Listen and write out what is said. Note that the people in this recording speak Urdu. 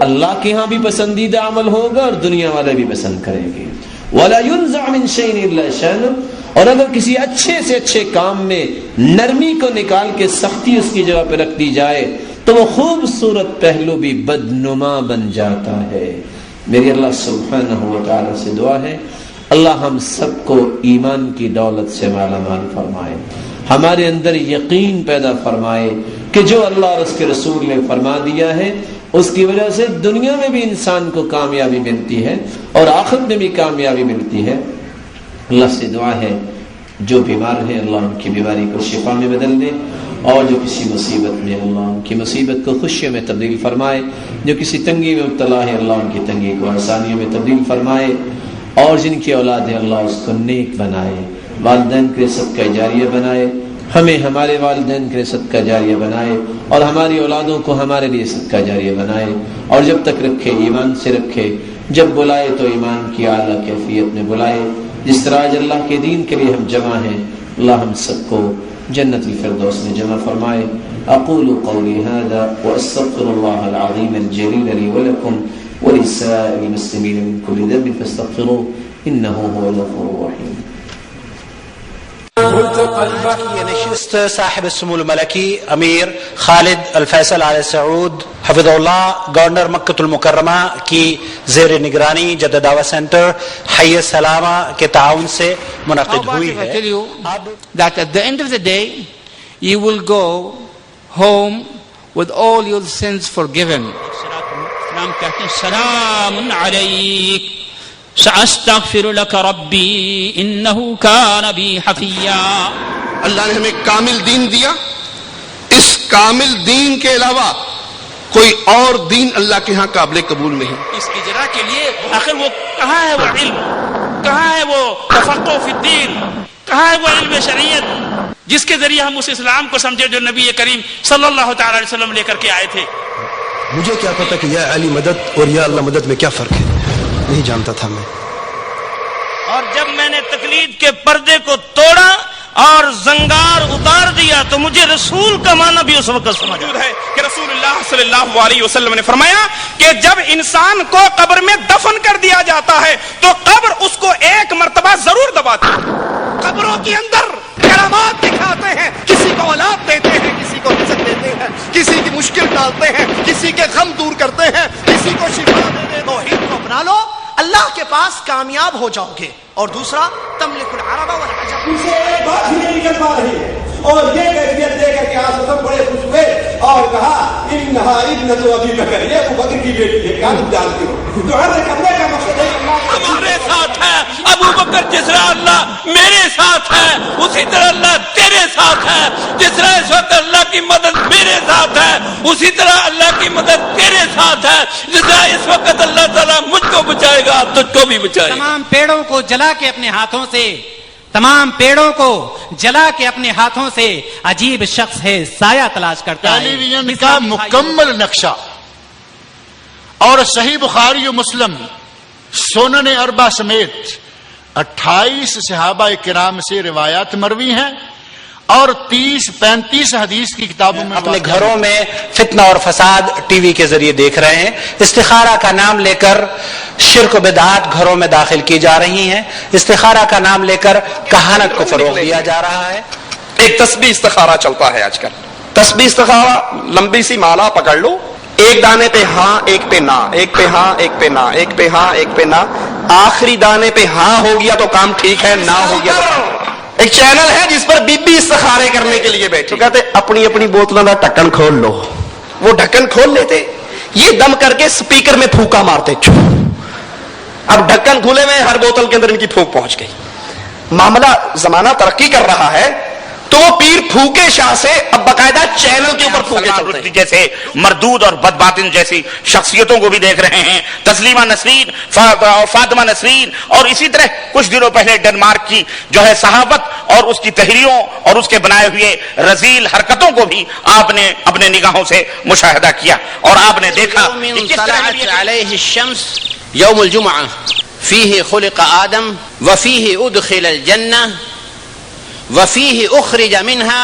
اللہ کے ہاں بھی پسندیدہ عمل ہوگا اور دنیا والے بھی پسند کریں گے. وَلَا يُنزَعُ مِن شَيْءٍ إِلَّا شَانُهُ، اور اگر کسی اچھے سے اچھے کام میں نرمی کو نکال کے سختی اس کی جگہ پہ رکھ دی جائے تو وہ خوبصورت پہلو بھی بدنما بن جاتا ہے. میری اللہ سبحانہ و تعالی سے دعا ہے، اللہ ہم سب کو ایمان کی دولت سے مالا مال فرمائے، ہمارے اندر یقین پیدا فرمائے کہ جو اللہ اور اس کے رسول نے فرما دیا ہے اس کی وجہ سے دنیا میں بھی انسان کو کامیابی ملتی ہے اور آخرت میں بھی کامیابی ملتی ہے. اللہ سے دعا ہے جو بیمار ہے اللہ ان کی بیماری کو شفا میں بدل دے، اور جو کسی مصیبت میں اللہ ان کی مصیبت کو خوشی میں تبدیل فرمائے، جو کسی تنگی میں مبتلا ہے اللہ ان کی تنگی کو آسانیوں میں تبدیل فرمائے، اور جن کی اولاد ہے اللہ اس کو نیک بنائے، والدین کے صدقہ جاریہ بنائے، ہمیں ہمارے والدین کے صدقہ جاریہ بنائے، اور ہماری اولادوں کو ہمارے لیے صدقہ جاریہ بنائے، اور جب تک رکھے ایمان سے رکھے، جب بلائے تو ایمان کی اعلیٰ کیفیت میں بلائے. جس طرح آج اللہ کے دین کے لیے ہم جمع ہیں، اللہ ہم سب کو جنت الفردوس میں جمع فرمائے. اقول قولی هذا واستغفر الله العظيم الجليل لي ولكم ولسائر المسلمين من كل ذنب فاستغفروه انه هو الغفور الرحيم. یہ نشست صاحب السمو الملکی امیر خالد الفیصل آل سعود حفظ اللہ گورنر مکہ المکرمہ کی زیر نگرانی جدہ دعوی سینٹر حی السلامہ کے تعاون سے منعقد ہوئی ہے. I tell you that at the end of the day you will go home with all your sins forgiven. سلام علیک سأستغفر لك ربی انه كان بی حفیا. اللہ نے ہمیں کامل دین دیا، اس کامل دین کے علاوہ کوئی اور دین اللہ کے ہاں قابل قبول نہیں. اس اجرا کے لیے آخر وہ کہاں ہے وہ علم، کہاں ہے وہ تفقہ فی الدین، کہاں ہے وہ علم شریعت جس کے ذریعے ہم اس اسلام کو سمجھے جو نبی کریم صلی اللہ تعالی علیہ وسلم لے کر کے آئے تھے. مجھے کیا پتا کہ یا علی مدد اور یا اللہ مدد میں کیا فرق ہے، نہیں جانتا تھا میں. اور جب میں نے تقلید کے پردے کو توڑا اور زنگار اتار دیا تو مجھے رسول کا معنی بھی اس وقت سمجھ ہے کہ رسول اللہ صلی اللہ علیہ وسلم نے فرمایا کہ جب انسان کو قبر میں دفن کر دیا جاتا ہے تو قبر اس کو ایک مرتبہ ضرور دباتی ہے. قبروں کے اندر کرامات دکھاتے ہیں، کسی کو اولاد دیتے ہیں، کسی کو رزق دیتے ہیں، کسی کی مشکل ٹالتے ہیں، کسی کے غم دور کرتے ہیں، کسی کو شفا دیتے ہیں. توحید کو اپنا لو، اللہ کے پاس کامیاب ہو جاؤ گے. اور دوسرا تملک العرب والعجم. ان سے ایک بات بھی نہیں نکل پا رہی ہے اور یہ کیفیت دے کر کے آپ سب بڑے خوش ہوئے اور کہا انہا ابنۃ ابی بکر، یہ ابو بکر کی بیٹی ہے. کیا تم جانتے ہو تو ہر کرنے کا مقصد ہے اللہ ہمارے ساتھ ہے. ابو بکر جس طرح اللہ میرے ساتھ ہے اسی طرح اللہ تیرے ساتھ ہے. جس طرح اس وقت اللہ کی مدد میرے ساتھ ہے اسی طرح اللہ کی مدد تیرے ساتھ ہے. جس طرح اس وقت اللہ تعالیٰ مجھ کو بچائے گا تجھ کو بھی بچائے گا. تمام پیڑوں کو جلا کے اپنے ہاتھوں سے، تمام پیڑوں کو جلا کے اپنے ہاتھوں سے عجیب شخص ہے سایہ تلاش کرتا ہے. ٹیلی ویژن کا مکمل نقشہ اور صحیح بخاری و مسلم سنن اربع سمیت 28 صحابہ کرام سے روایات مروی ہیں اور 30-35 حدیث کی کتابوں میں. اپنے گھروں میں فتنہ اور فساد ٹی وی کے ذریعے دیکھ رہے ہیں. استخارہ کا نام لے کر شرک و بدعات گھروں میں داخل کی جا رہی ہیں. استخارہ کا نام لے کر کہانت کو فروغ دیا جا رہا ہے. ایک تسبیح استخارہ چلتا ہے آج کل. تسبیح استخارہ لمبی سی مالا پکڑ لو، ایک دانے پہ ہاں ایک پہ نہ، ایک پہ ہاں ایک پہ نہ، ایک پہ ہاں ایک پہ نہ. آخری دانے پہ ہاں ہو گیا تو کام ٹھیک ہے، نہ ہو گیا تو. ایک چینل ہے جس پر بی بی استخارے کرنے کے لیے بیٹھے، کہتے اپنی اپنی بوتلوں کا ڈھکن کھول لو. وہ ڈھکن کھول لیتے، یہ دم کر کے سپیکر میں پھونکا مارتے. اب ڈھکن کھلے میں ہر بوتل کے اندر ان کی پھونک پہنچ گئی. معاملہ زمانہ ترقی کر رہا ہے تو وہ پیر پھونکے شاہ سے اب باقاعدہ چینل کے اوپر پھونکے چلتے ہیں. جیسے مردود اور بدباطن جیسی شخصیتوں کو بھی دیکھ رہے ہیں. تسلیمہ نسرین اور فاطمہ نسرین اور اسی طرح کچھ دنوں پہلے ڈنمارک کی جو ہے صحافت اور اس کی تحریروں اور اس کے بنائے ہوئے رذیل حرکتوں کو بھی آپ نے اپنے نگاہوں سے مشاہدہ کیا اور آپ نے دیکھا کہ کس طرح علیہ الشمس یوم الجمعہ فیہ خلق آدم وفیہ ادخل الجنہ وفیہ اخرج منہا